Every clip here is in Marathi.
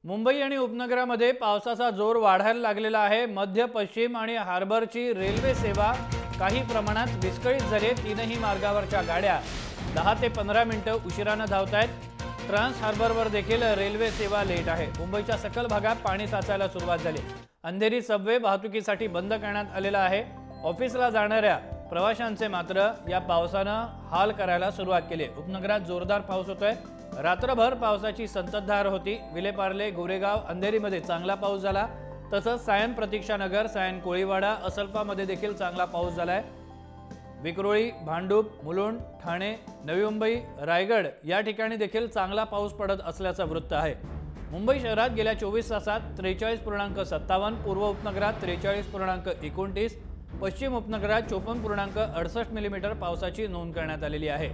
मुंबई आणि उपनगरामध्ये पावसाचा जोर वाढायला लागलेला आहे। मध्य पश्चिम आणि हार्बरची रेल्वे सेवा काही प्रमाणात विस्कळीत झाली आहे। तीनही मार्गावरच्या गाड्या 10 ते 15 मिनिटं उशिराने धावत आहेत। ट्रान्स हार्बरवर देखील रेल्वे सेवा लेट आहे। मुंबईच्या सकल भागात पाणी साचायला सुरुवात झाली। अंधेरी सबवे वाहतुकीसाठी बंद करण्यात आलेला आहे। ऑफिसला जाणाऱ्या प्रवाशांचे मात्र या पावसानं हाल करायला सुरुवात केली। उपनगरात जोरदार पाऊस होतोय। रात्रभर पावसाची संततधार होती। विलेपार्ले, गोरेगाव, अंधेरीमध्ये चांगला पाऊस झाला। तसंच सायन प्रतीक्षानगर, सायन कोळीवाडा, असल्फामध्ये देखील चांगला पाऊस झालाय। विक्रोळी, भांडूप, मुलुंड, ठाणे, नवी मुंबई, रायगड या ठिकाणी देखील चांगला पाऊस पडत असल्याचं वृत्त आहे। मुंबई शहरात गेल्या 24 तासात 43.57, पूर्व उपनगरात 43.29, पश्चिम उपनगरात 54.68 मिलीमीटर पावसाची नोंद करण्यात आलेली आहे।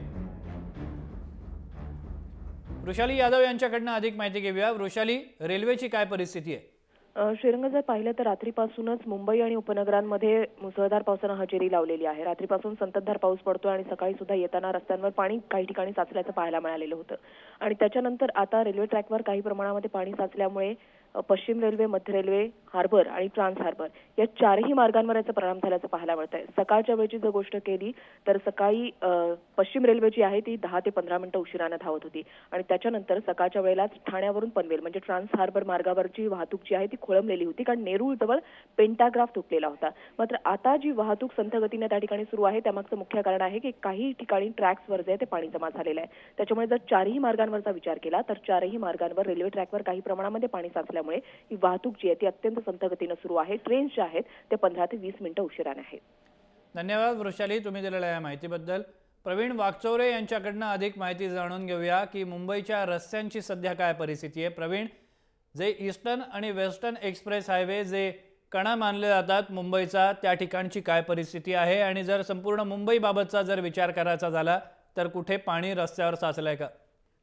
वृषाली यादव यांच्याकडून अधिक माहिती घेऊया। वृषाली, रेल्वेची काय परिस्थिती आहे? श्रीरंग, जर पाहिलं तर रात्रीपासूनच मुंबई आणि उपनगरांमध्ये मुसळधार पावसानं हजेरी लावलेली आहे। रात्रीपासून संततधार पाऊस पडतो आणि सकाळी सुद्धा येताना रस्त्यांवर पाणी काही ठिकाणी साचल्याचं पाहायला मिळालेलं होतं। आणि त्याच्यानंतर आता रेल्वे ट्रॅकवर काही प्रमाणामध्ये पाणी साचल्यामुळे पश्चिम रेल्वे, मध्य रेल्वे, हार्बर आणि ट्रान्स हार्बर या चारही मार्गांवर याचा परिणाम झाल्याचं पाहायला मिळतंय। सकाळच्या वेळची जर गोष्ट केली तर सकाळी पश्चिम रेल्वे जी आहे ती 10 ते 15 मिनिटं उशिराने धावत होती आणि त्याच्यानंतर सकाळच्या वेळेलाच ठाण्यावरून पनवेल म्हणजे ट्रान्स हार्बर मार्गावरची वाहतूक जी आहे ती खोळंबलेली होती, कारण नेरूळ जवळ पेंटाग्राफ तुटलेला होता। मात्र आता जी वाहतूक संथ गतीने त्या ठिकाणी सुरू आहे त्यामागचं मुख्य कारण आहे की काही ठिकाणी ट्रॅक्सवर जे ते पाणी जमा झालेलं आहे। त्याच्यामुळे जर चारही मार्गांवरचा विचार केला तर चारही मार्गांवर रेल्वे ट्रॅकवर काही प्रमाणामध्ये पाणी साचल्यामुळे ही वाहतूक जी आहे ती अत्यंत संथ गतीने सुरू आहे। ट्रेन्स ज्या आहेत ते 15 ते 20 मिनिटं उशिराने आहेत। धन्यवाद वृषाली, तुम्ही दिलेल्या या माहितीबद्दल। प्रवीण वाकचौरे यांच्याकडून अधिक माहिती जाणून घेऊया की मुंबईच्या रस्त्यांची सध्या काय परिस्थिती आहे। प्रवीण, जे ईस्टर्न आणि वेस्टर्न एक्सप्रेस हायवे जे कणा मानले जातात मुंबईचा, त्या ठिकाणची काय परिस्थिती आहे आणि जर संपूर्ण मुंबईबाबतचा जर विचार करायचा झाला तर कुठे पाणी रस्त्यावर साचलंय का?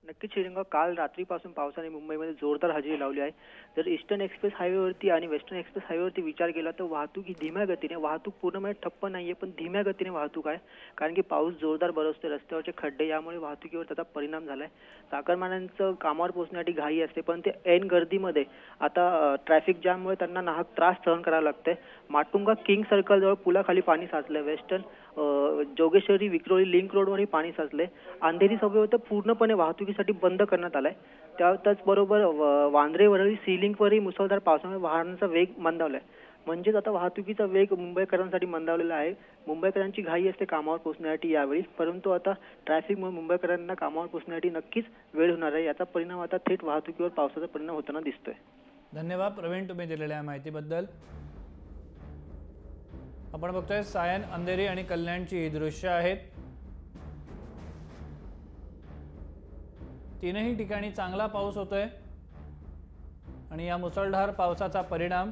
नक्कीच श्रीरंग, काल रात्रीपासून पावसाने मुंबईमध्ये जोरदार हजेरी लावली आहे। जर ईस्टर्न एक्सप्रेस हायवेवरती आणि वेस्टर्न एक्सप्रेस हायवेवरती विचार केला तर वाहतूक ही धीम्या गतीने, वाहतूक पूर्णपणे ठप्प नाहीये पण धीम्या गतीने वाहतूक आहे, कारण की पाऊस जोरदार बरसतोय, रस्त्यावरचे खड्डे यामुळे वाहतुकीवर त्याचा परिणाम झालाय। चाकरमान्यांचं कामावर पोहोचण्यासाठी घाई असते पण ते ऐन गर्दीमध्ये आता ट्रॅफिक जॅममुळे त्यांना नाहक त्रास सहन करावा लागतोय। माटुंगा किंग सर्कल जवळ पुलाखाली पाणी साचलंय। वेस्टर्न जोगेश्वरी, विक्रोळी लिंक रोडवरही पाणी साचले। अंधेरी सबवे तर पूर्णपणे वाहतुकीसाठी बंद करण्यात आलाय। त्याचबरोबर वांद्रे वरळी सी लिंकवरही मुसळधार पावसामुळे वाहनांचा वेग मंदावलाय। म्हणजेच आता वाहतुकीचा वेग मुंबईकरांसाठी मंदावलेला आहे। मुंबईकरांची घाई असते कामावर पोहोचण्यासाठी यावेळी, परंतु आता ट्रॅफिकमुळे मुंबईकरांना कामावर पोहोचण्यासाठी नक्कीच वेळ होणार आहे। याचा परिणाम आता थेट वाहतुकीवर पावसाचा परिणाम होताना दिसतोय। धन्यवाद प्रवीण, तुम्ही दिलेल्या माहितीबद्दल। आपण बघतोय सायन, अंधेरी आणि कल्याणची ही दृश्य आहेत। तीनही ठिकाणी चांगला पाऊस होतोय आणि या मुसळधार पावसाचा परिणाम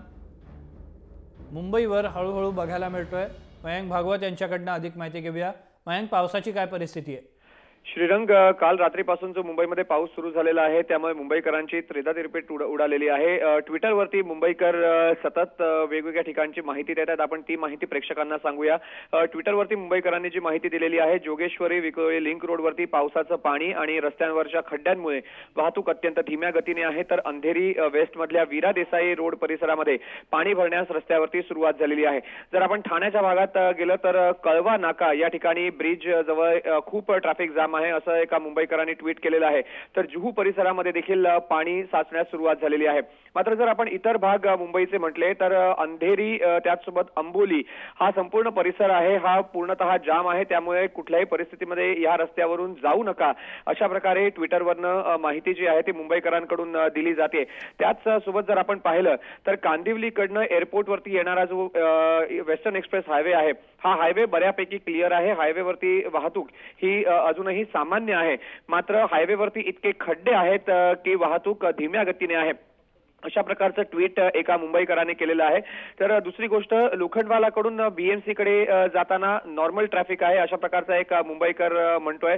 मुंबईवर हळूहळू बघायला मिळतोय। मयंक भागवत यांच्याकडून अधिक माहिती घेऊया। मयंक, पावसाची काय परिस्थिती आहे? श्रीरंग, काल रात्रीपासून जो मुंबईमध्ये पाऊस सुरू झालेला आहे त्यामुळे मुंबईकरांची त्रेधा तिरपीट उडालेली आहे। ट्विटरवरती मुंबईकर सतत वेगवेगळ्या ठिकाणची माहिती देतात, आपण ती माहिती प्रेक्षकांना सांगूया। ट्विटरवरती मुंबईकरांनी जी माहिती दिलेली आहे, जोगेश्वरी विक्रोळी लिंक रोडवरती पावसाचं पाणी आणि रस्त्यांवरच्या खड्ड्यांमुळे वाहतूक अत्यंत धीम्या गतीने आहे, तर अंधेरी वेस्ट मधल्या वीरा देसाई रोड परिसरामध्ये पाणी भरण्यास रस्त्यावरती सुरुवात झालेली आहे। जर आपण ठाण्याच्या भागात गेलं तर कळवा नाका या ठिकाणी ब्रिज जवळ खूप ट्रॅफिक जाम आहे असं एका मुंबईकरांनी ट्विट केलेलं आहे। तर जुहू परिसरामध्ये देखील पाणी साचण्यास सुरुवात झालेली आहे। मात्र जर आपण इतर भाग मुंबईचे म्हटले तर अंधेरी, त्याचसोबत अंबोली हा संपूर्ण परिसर आहे, हा पूर्णतः जाम आहे, त्यामुळे कुठल्याही परिस्थितीमध्ये या रस्त्यावरून जाऊ नका अशा प्रकारे ट्विटरवरनं माहिती जी आहे ती मुंबईकरांकडून दिली जाते। त्याच सोबत जर आपण पाहिलं तर कांदिवलीकडनं एअरपोर्टवरती येणारा जो वेस्टर्न एक्सप्रेस हायवे आहे, हा हायवे बऱ्यापैकी क्लिअर आहे। हायवेवरती वाहतूक ही अजूनही सामान्य आहे, मात्र हायवेवरती इतके खड्डे आहेत की वाहतूक धीम्या गतीने आहे। अशा प्रकारचं ट्विट एका मुंबईकराने केलेलं आहे. तर दुसरी गोष्ट, लोखंडवालाकडून बीएमसी कडे जाताना नॉर्मल ट्रॅफिक आहे अशा प्रकारचा एक मुंबईकर म्हणतोय.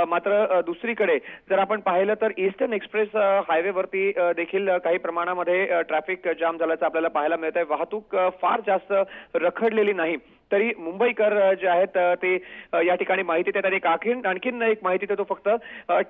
मात्र दुसरीकडे जर आपण पाहिलं तर ईस्टर्न एक्सप्रेस हायवेवरती देखील काही प्रमाणामध्ये ट्रॅफिक जाम झाल्याचं आपल्याला पाहायला मिळत आहे. वाहतूक फार जास्त रखडलेली नाही, तरी मुंबईकर जे आहेत ते या ठिकाणी माहिती देतात. आणखीन एक माहिती देतो फक्त.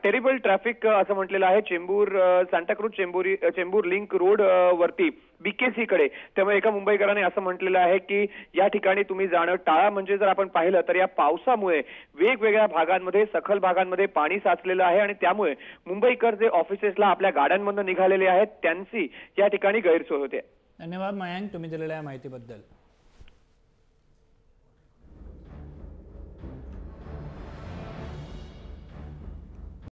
टेरिबल ट्रॅफिक असं म्हटलेलं आहे चेंबूर सांताक्रूज चेंबूर लिंक रोड वरती बीकेसी कडे. त्यामुळे एका मुंबईकराने असं म्हटलेलं आहे की या ठिकाणी तुम्ही जाणं टाळा. म्हणजे जर आपण पाहिलं तर या पावसामुळे वेगवेगळ्या भागांमध्ये, सखल भागांमध्ये पाणी साचलेलं आहे आणि त्यामुळे मुंबईकर जे ऑफिसेसला आपल्या गाड्यांमधून निघालेले आहेत त्यांची या ठिकाणी गैरसोय होते. धन्यवाद मयांक, तुम्ही दिलेल्या माहितीबद्दल.